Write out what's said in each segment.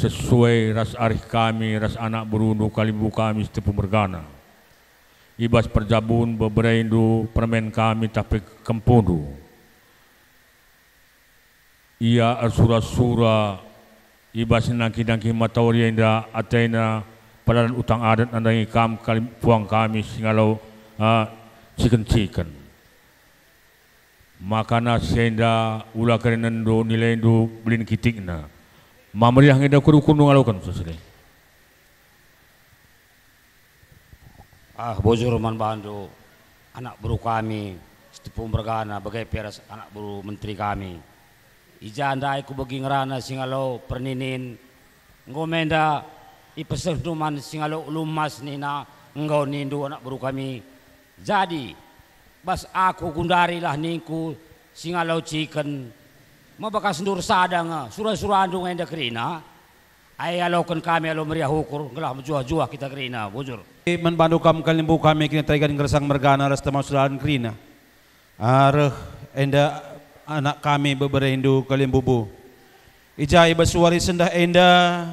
sesuai ras arih kami, ras anak berundu kalimbu kami setiap mergana. Ibas perjabun beberaindo permen kami tapi kempundu. Ia arsura-sura ibas nangki-nangki matawari inda atena padaran utang adat andangi kam puang kami singalau chicken. Makana senda ula kerenendo nilaindo belin kitikna. Mamariah ngeda kudu ngalakan sesele. Bojur man bandu anak buru kami setipung bergana bagai peras anak buru menteri kami ijandai ku bagi ngerana singalo perninin ngomenda ipeserduman singalo lumas nina engkau nindu anak buru kami jadi bas aku gundari lah ningku singalo chicken mabakas ndur sadang surah-surah andung enda kerina ay alokan kami alo meriah ukur ngelah menjuah-juah kita kerina bojur Manbandu kam kalimbu kami kini taigan ngeresang mergana ras temasulan kerina. Areh enda anak kami bebereindu kalimbubu. Ijai basuari sendah enda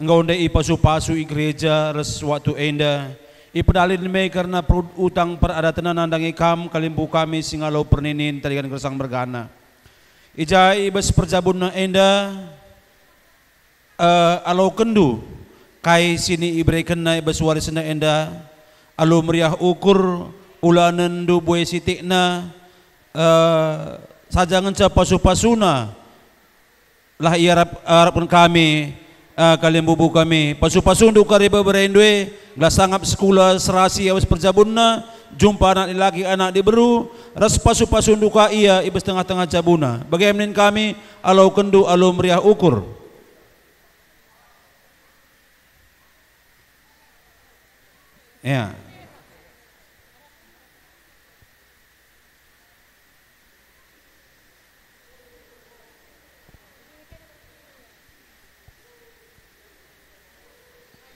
engkau enda ipasu-pasu gereja ras waktu enda. Ipedalin me karena utang peradatan nandangi kam kalimbu kami singalau perninin taigan ngeresang mergana. Ijai bas perjabun enda alau kendu. Kai sini ibrekan na basuari sena enda alu meriah ukur ulanan du buai sitikna sajangan ca pasu-pasuna lah ia harapkan kami kalian bubu kami pasu-pasun du kari beberendue gelas sangap sekolah serasi awas perjabunna jumpa anak lelaki anak diberu ras pasu-pasun duka ia ibas tengah-tengah jabuna bagaimana kami alau kendu alu meriah ukur ya.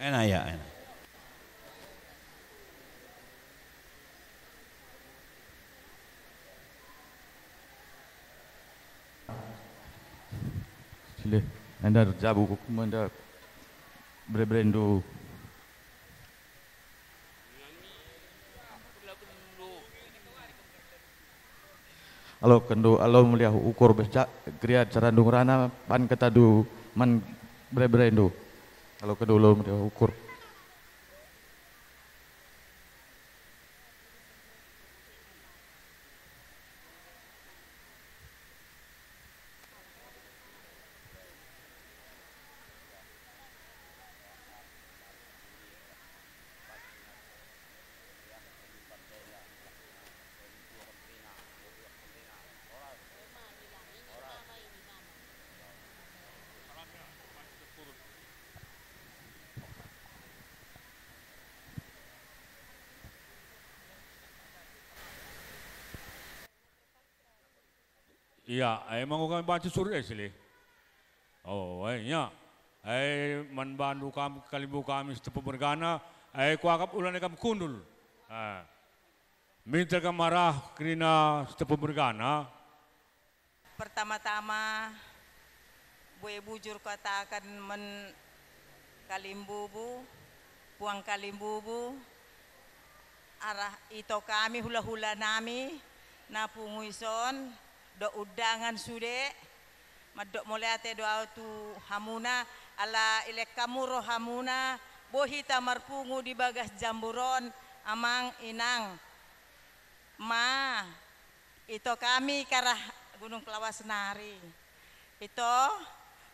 Enak ya, enak. Sile, anda jabu kuku anda berendu. Alo kendo alo melihat ukur becak kriat carandung rana pan ketadu man berendu. Alo kendo alo melihat ukur. Iya, emang kami baca surat sini. Oh, ya. Manbandu kami kalimbu kami setiap bergana. Kuakap ulan kami kundul. Minta kami marah kerana setiap bergana. Pertama-tama, Buai Bujur katakan men kalimbubu, puang kalimbubu, arah itu kami hula-hula nami, napunguison, do udangan sude, madok moleate do autu hamuna, ala ilek kamuro hamuna, bohita marpungu di bagas jamburon, amang inang, ma, itu kami karah Gunung Kelawar Senari, itu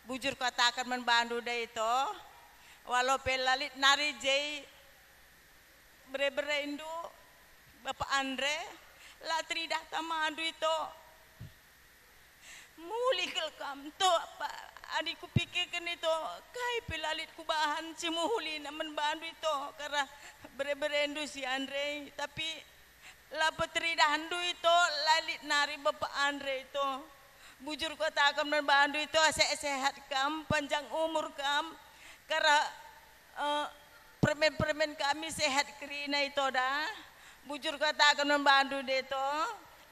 Bujur katakan membantu deh itu, walau pelalit nari jai bere-bere indu Bapak Andre lah tridah tamandu itu muli kelkam to apa adikku pikirkan itu kai pelalit ku bahan cimuhuli namen bandu itu karena bere-bere indu si Andre tapi lah petridah indu itu lalit nari Bapak Andre itu Bujur katakan membantu itu sehat kam panjang umur kam karena permen-permen kami sehat kerina itu dah Bujur katakan membantu itu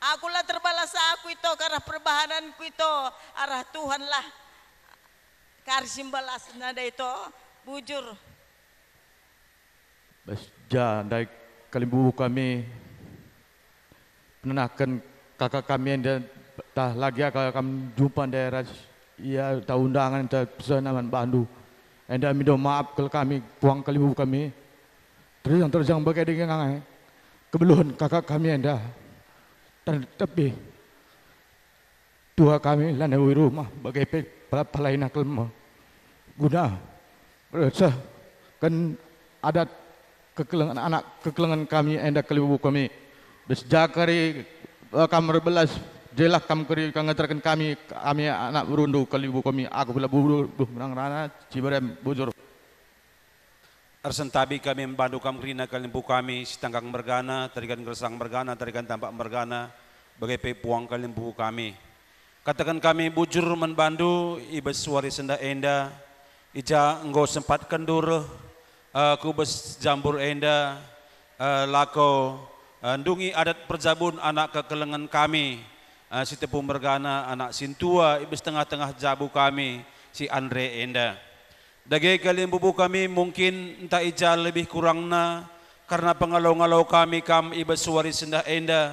akulah terbalas aku itu karena perbahananku itu arah Tuhan lah karsim balas nada itu bujur. Besja dari kalimbu kami menenangkan kakak kami yang dah lagi kami jumpa daerah ia dah undangan dah pesanan Bandu. Anda minta maaf kalau kami puang kalimbu kami. Terjang bagai dengan kebeluhan kakak kami anda. Tapi dua kami lana rumah bagai pelayanan kelma guna berasa kan ada kekelengan anak kekelengan kami anda kelibu kami desjakari kamar belas jelah kami kangatarkan kami anak berundu kelibu kami aku bila buru menang rana cibarem bujur Arsentabi kami membantu kami rina kalimbu kami sitanggang mergana tarikan gersang mergana tarikan tampak mergana bagai puang kalimbu kami. Katakan kami bujur membantu ibas suari senda enda ija engkau sempat kendur kubes jambur enda lako ndungi adat perjabun anak kekelengan kami si tepu mergana anak sintua ibas tengah-tengah jabu kami si Andre enda. Dagay kalian bubu kami mungkin entah ija lebih kurangna karena pengalau-ngalau kami kam ibas suari senda enda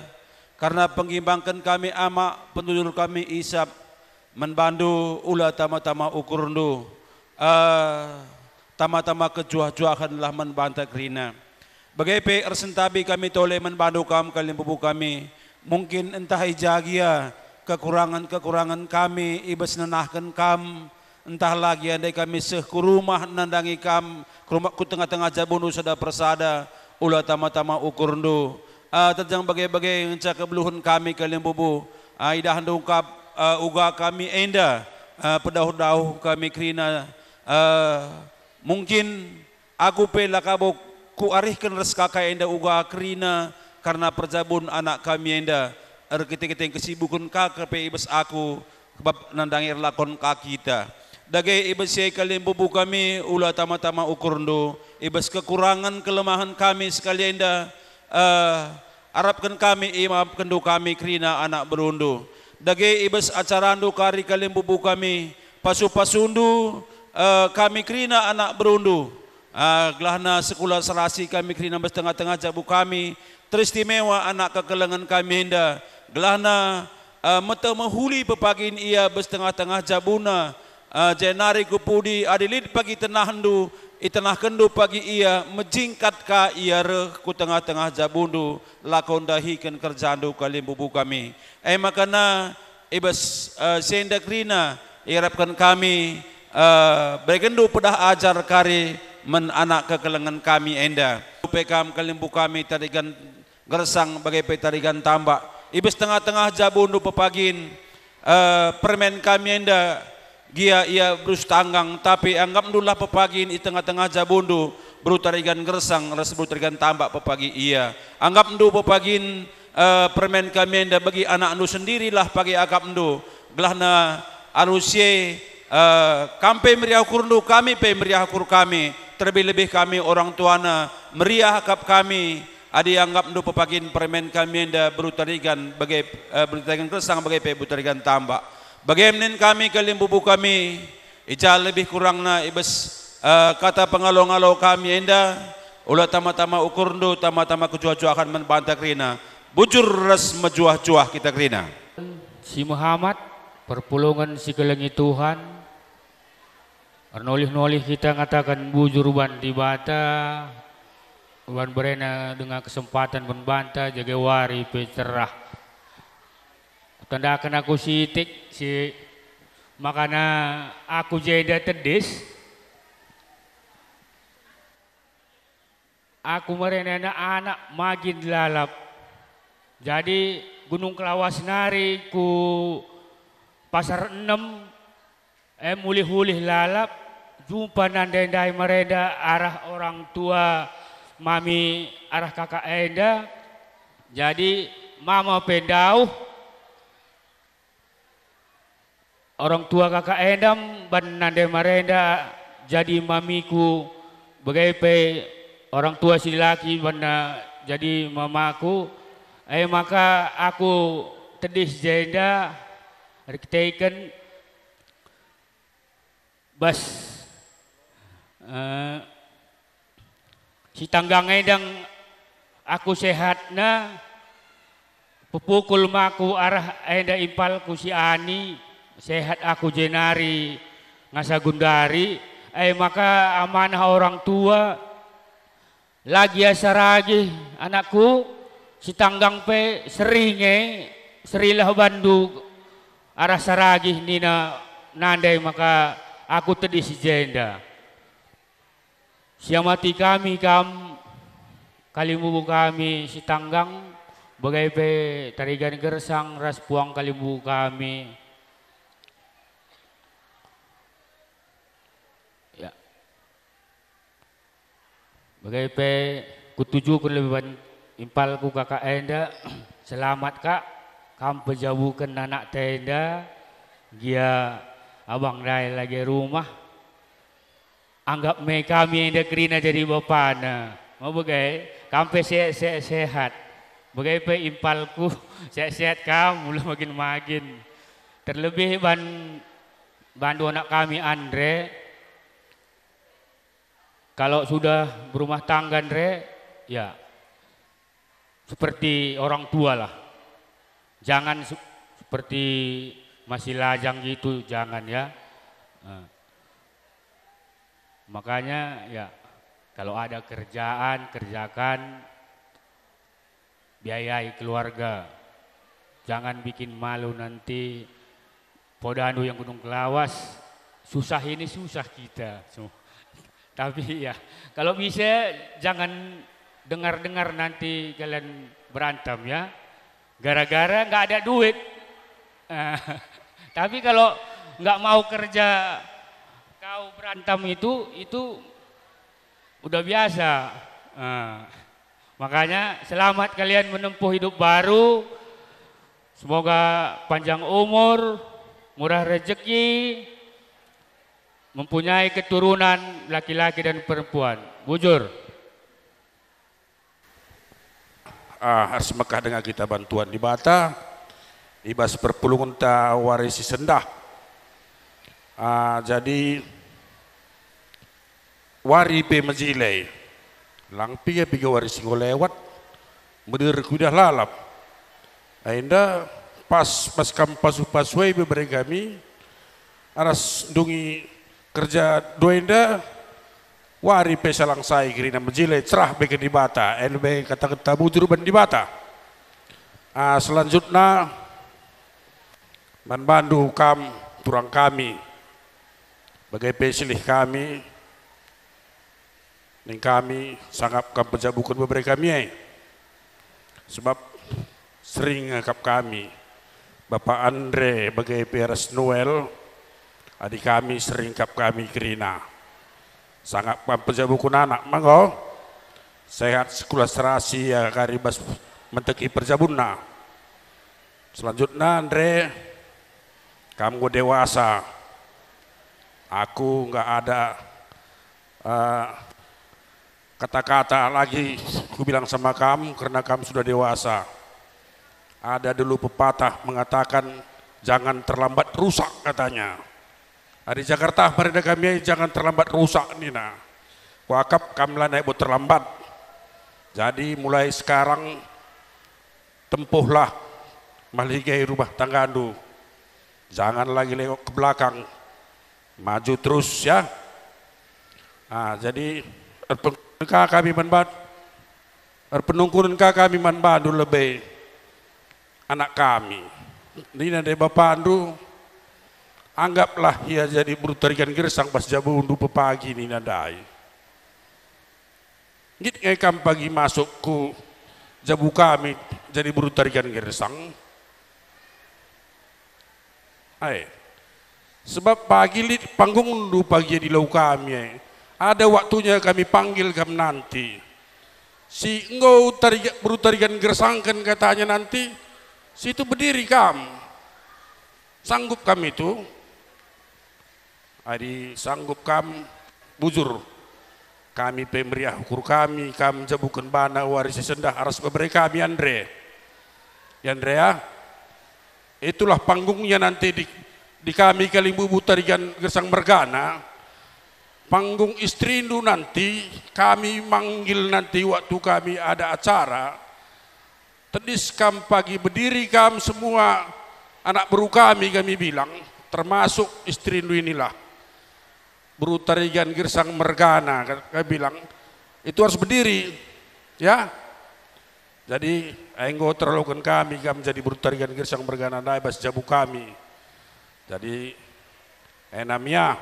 karena pengimbangkan kami ama penduduk kami isap membantu ulah tama-tama ukurundu tama-tama kejuah-juahanlah membantah kerina bagai ersentabi kami toleh membantu kalian bubu kami mungkin entah ijagia kekurangan-kekurangan kami ibas nenahkan kam entah lagi andai kami sehku rumah nandangi kam rumahku tengah-tengah jabunu sada persada ulah tama-tama ukurundu terjang bagai-bagai ngecak kebeluhun kami kalian bubu idah handungkap uga kami enda pedahu-dahu kami kerina mungkin aku pela kabuk ku arihkan reskaka enda uga kerina karena perjabun anak kami enda ketika kesibukan kakak ibas aku kebab nandangi lakon kakita dagai ibas kalian bubu kami ulah tama-tama ukurndo ibas kekurangan kelemahan kami sekalian dah harapkan kami imamkan do kami kerina anak berundu dagai ibas acara andu kari kalian bubu kami pasu-pasundu kami kerina anak berundu gelahna sekolah serasi kami kerina bas tengah-tengah jabu kami teristimewa anak kekelengan kami indah gelahna mata mahuli pepagin ia bas tengah-tengah jabuna jenari kupudi adilid pagi tenahandu itanah kendu pagi ia menjingkat ka ia reh ku tengah-tengah jabundu lakon dahikan kerjaandu kalian bubu kami makana ibas senda krina iharapkan kami berkendu pedah ajar kari men anak kekelengan kami enda pekam kalian bubu kami tarigan gersang bagai tarigan tambak ibas tengah-tengah jabundu pepagin permen kami enda gia ia berus tanggang tapi anggap dulah pepagin di tengah-tengah jabundu berutarigan gersang ras berutarigan tambak pepagi ia anggap ndu pepagin permen kami enda bagi anak ndu sendirilah pagi agap ndu gelahna anusie kampe meriah kurundu kami pe meriah kur kami terlebih-lebih kami orang tuana meriah akap kami adi anggap ndu pepagin permen kami enda berutarigan bagi berutarigan gersang bagi pe berutarigan tambak bagaimana kami kalian bubu kami ija lebih kurangna ibas kata pengalau-ngalau kami enda ulah tama-tama ukurndo tama-tama kejuah-juahan membantah kerina bujur ras mejuah-juah kita kerina si Muhammad perpulungan si kelengi Tuhan nolih-nolih kita ngatakan bujur ban di bata ban berena dengan kesempatan membantah jaga wari pecerah tandakan aku sitik si makana aku jeda tedis aku merena anak magin lalap jadi Gunung Kelawas nari ku pasar 6 mulih-hulih lalap jumpa nandai-ndai mereda arah orang tua mami arah kakak enda jadi mama pendauh orang tua kakak endam ban nande marenda jadi mamiku bagai orang tua si laki bana jadi mamaku maka aku tedis jenda rikitaikan bas si tanggang edang aku sehatna pupukul maku arah eda impalku si Ani sehat aku jenari ngasa gundari maka amanah orang tua lagi asaragi anakku si tanggang pe serilah bandu arah saragi nina nandai maka aku tadi si jenda siamati kami kalimubu kami si tanggang bagai pe tarigan gersang ras puang kalimubu kami ya bagai pe kutuju ku lebih impalku kakak enda selamat kak kam pejabukan anak tenda dia abang dai lagi rumah anggap me kami enda kerina jadi bapana mau bagai kampe sehat bagai pe impalku sehat kamu mulai makin terlebih bandu anak kami Andre kalau sudah berumah tangga Andre ya seperti orang tua lah jangan seperti masih lajang gitu jangan ya makanya ya kalau ada kerjaan kerjakan biayai keluarga jangan bikin malu nanti podanu yang Gunung Kelawas susah ini susah kita tapi ya kalau bisa jangan dengar-dengar nanti kalian berantem ya gara-gara nggak ada duit tapi kalau nggak mau kerja kau berantem itu udah biasa makanya selamat kalian menempuh hidup baru semoga panjang umur murah rezeki mempunyai keturunan laki-laki dan perempuan bujur harus Mekah dengan kita bantuan di Bata ibas perpulungan ta warisi sendah jadi wari pe majilai langpi ya piga warisi ngolewat menir kudah lalap ainda pas kam pasu-paswai beberapa kami aras dungi kerja doenda wari pe salang sai kirina majilai cerah beke di Bata NB kata-kata bujuruban di Bata selanjutnya manbandu kam turang kami bagai pesilih kami ning kami sangat kam pejabukan beberapa kami sebab sering ngakap kami Bapak Andre bagai Peres Noel adik kami sering kap kami kirina sangat pejabukan anak manggo sehat sekolah serasi ya karibas menteki perjabunna selanjutnya Andre kamu dewasa aku nggak ada kata-kata lagi ku bilang sama kamu karena kamu sudah dewasa ada dulu pepatah mengatakan jangan terlambat rusak katanya di Jakarta pada kami jangan terlambat rusak nina wakap kamlah naik buat terlambat jadi mulai sekarang tempuhlah maligai rumah tangga andu jangan lagi lewat ke belakang maju terus ya jadi kami penungkunan kami manbandu lebih anak kami ini ada bapak andu anggaplah ia jadi buru tarikan gersang pas jabu undu pepagi ini nadai git ngekam pagi masuk ku jabu kami jadi buru tarikan gersang sebab pagi panggung undu pagi di lau kami ada waktunya kami panggil kamu nanti si engkau buru tarikan gersang kan katanya nanti situ berdiri kamu sanggup kami itu sanggup kamu bujur kami pemeriah ukur kami jabukan bana waris sendah aras beberapa kami Andre itulah panggungnya nanti di kami Kalimbubu Tarigan Gersang Mergana, panggung Istrindu nanti kami manggil nanti waktu kami ada acara, tedis kam pagi berdiri kam semua anak beru kami bilang, termasuk Istrindu inilah, Beru Tarigan Gersang Mergana, kami bilang, itu harus berdiri, ya. Jadi, enggo terlalukan kami menjadi Beru Tarigan Gersang Mergana naibas jabu kami. Jadi, enamnya,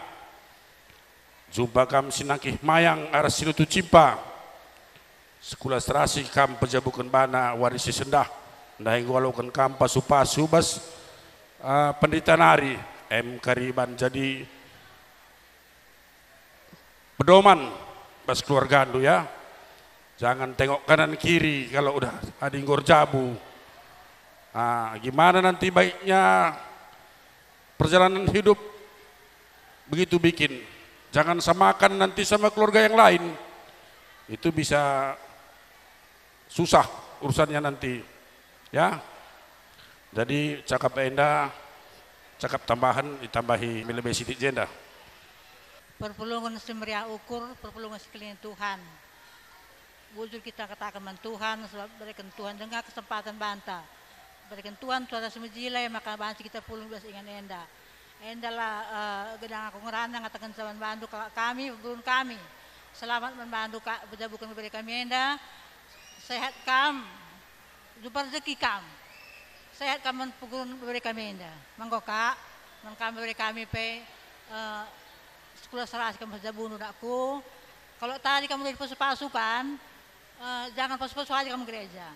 jumpa kam sinakih mayang aras sinutu cimpa, sekolah serasi kam pejabukan bana warisi sendah, nah enggo lakukan kam pasu-pasu bas pendeta nari, kariban jadi pedoman bas keluarga andu ya. Jangan tengok kanan kiri kalau udah ada inggor jabu. Gimana nanti baiknya perjalanan hidup begitu bikin. Jangan samakan nanti sama keluarga yang lain. Itu bisa susah urusannya nanti. Ya. Jadi cakap enda, cakap tambahan ditambahi lebih sidik jenda. Perpulungan semeriah ukur, perpulungan sekeliling Tuhan. Wujud kita katakan Tuhan, sebab berikan Tuhan dengar kesempatan banta. Berikan Tuhan suara semejilai, maka bansi kita pulung belas ingan enda. Endalah gedang aku ngerana ngatakan zaman bantu kami, burun kami. Selamat membantu kak, berjabukan beri kami enda. Sehat kam, jumpa rezeki kam. Sehat kam pugurun beri kami enda. Manggo kak, kami beri kami pe sekolah serasi kamu berjabun aku. Kalau tadi kamu dari pasukan, jangan pas-pasu aja kamu gereja.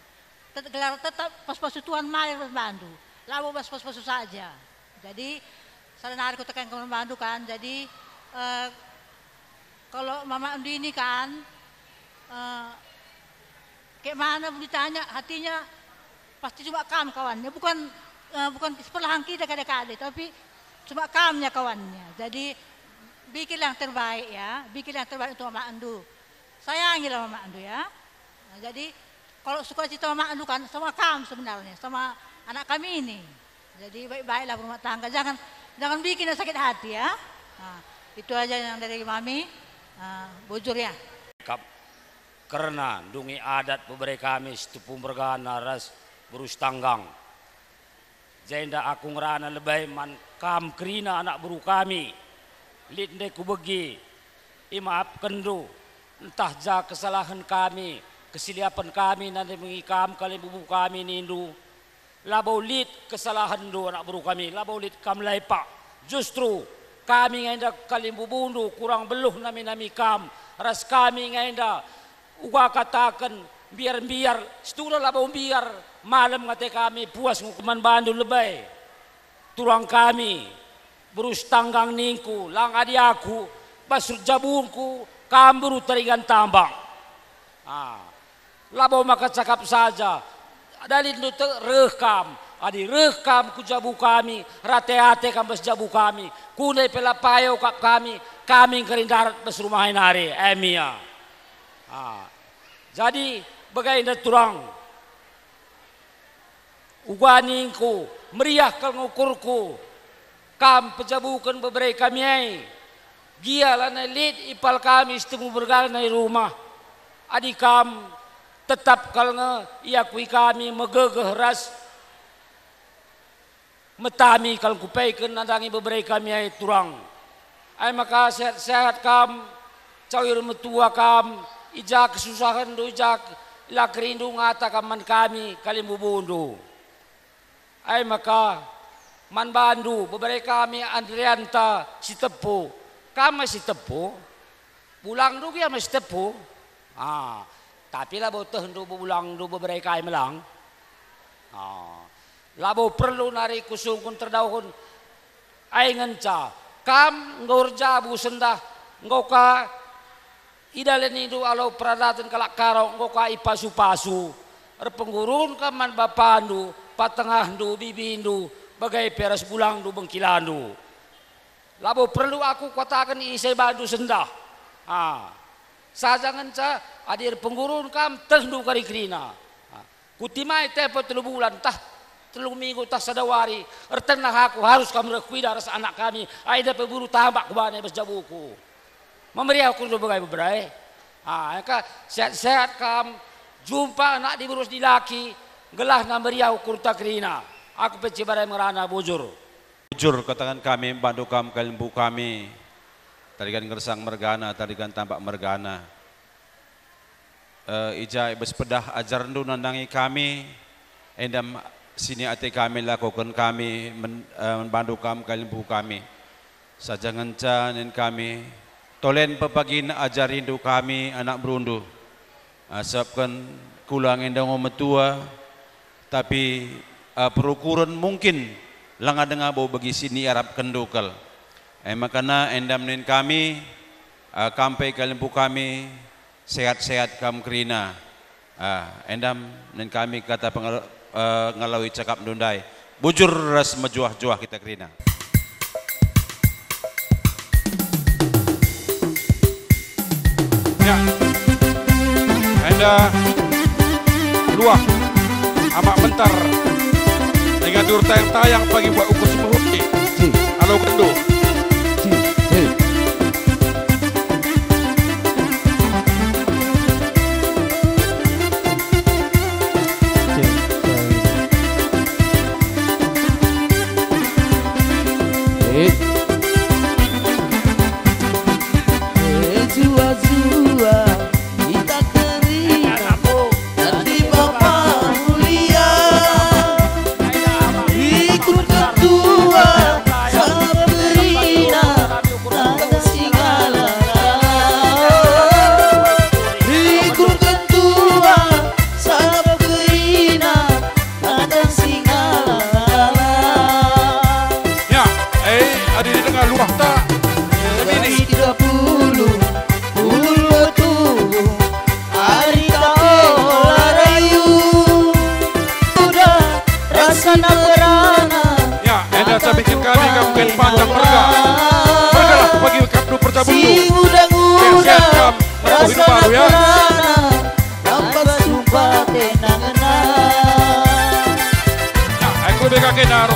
Gelar tetap pas-pasu Tuhan mari membantu. Lalu pas-pasu saja. Jadi saudara aku tekan kamu membantu kan. Jadi kalau Mama Andi ini kan kayak mana ditanya hatinya pasti cuma kamu kawannya. Bukan sebelahan kita kadang-kadang, tapi cuma kamunya kawannya. Jadi bikinlah yang terbaik ya. Bikinlah yang terbaik untuk Mama Andu. Sayangilah Mama Andu ya. Nah, jadi kalau suka cita Mama Andu kan sama kamu sebenarnya, sama anak kami ini. Jadi baik-baiklah berumah tangga, jangan bikin sakit hati ya. Nah, itu aja yang dari Mami, bujur ya. Karena dungi adat beberapa kami setepung bergana ras berus tanggang. Jenda aku ngerana lebay man kam kerina anak buru kami. Linde ku begi, imaafkan do, entah ja kesalahan kami, kesiliapan kami nanti mengikam Kalimbubu kami nindu. Labau lid kesalahan do anak buru kami, labau lid kam laipak. Justru kami ngenda Kalimbubu do kurang beluh nami kam, ras kami ngenda uga katakan biar setulah labau biar malam ngate kami puas ngukuman bandu lebay. Turang kami berus tanggang ningku, lang adi aku, basur jabunku, kamburu tarigan tambang. Labau maka cakap saja, dari itu rekam, adi rekam ku jabu kami, rate-ate kam bas jabu kami, kunai pelapayo kap kami kerindarat bas rumahin hari, emia. Jadi bagaimana turang, uganingku, meriah ngukurku, kam pejabukan beberapa kami ai. Gia lah lid ipal kami setemu bergana di rumah. Adik kam tetap kalau iakui kami megegeh ras metami kalau kupaikan nadangi beberapa kami ai turang. Ai maka sehat-sehat kam, cawir metua kam, ijak kesusahan do ijak lakrindu ngata kaman kami Kalimbubu. Ai maka man bandu beberapa kami Andrianta si tepu kami si tepu pulang du kia si tepu tapi lah bau tehendu pulang du beberapa kami melang labo perlu nari kusungkun terdauhun ai ngenca kam ngor jabu sendah ngoka idalen itu alau peradatan kalak karong ngoka ipasu-pasu penggurun kaman bapandu patengah du bibindu bagai peras bulang du bengkilandu. Labo perlu aku katakan isai bandu sendah. Saja ngenca adir penggurun kam tendu kari krina. Kutimai tepo 3 bulan tah 3 minggu tak sadawari ertenah aku harus kamu rekuida rasa anak kami aida peburu tambak kubane bas jabuku memberi aku sebagai beberai ka sehat-sehat kam jumpa anak diburus di laki gelah ngamberi aku takrina aku pecibarai merana bujur katakan kami bantu kami kalimbu kami tarikan gersang mergana tarikan tambak mergana ijai bespedah ajar ndu nandangi kami endam sini ate kami lakukan kami membantu kami kalimbu kami saja ngencanin kami tolen pepagin ajar rindu kami anak berundu asapkan kulang endang metua tapi perukuran mungkin langah dengar bau bagi sini Arab kendukal makanya endam nin kami kampai kalimbu kami sehat-sehat kam kerina endam nin kami kata ngalawi cakap ndundai bujur ras mejuah-juah kita kerina ya enda luah amak bentar dengan dur tayang pagi buat ukur semuhut halo kendo Zua-zua kita kerina nanti Bapak mulia ikut ketua sama kerina nada singala ikut ketua sama kerina nada singala ya ada di tengah luah tak ini 30 hari kapola rayu udah rasana berana ya enda saya bikin kami kampung panjang merga mergalah bagi kapnu percabung si udang-udang rasana berana tanpa sumpah tenang ya aku beka kena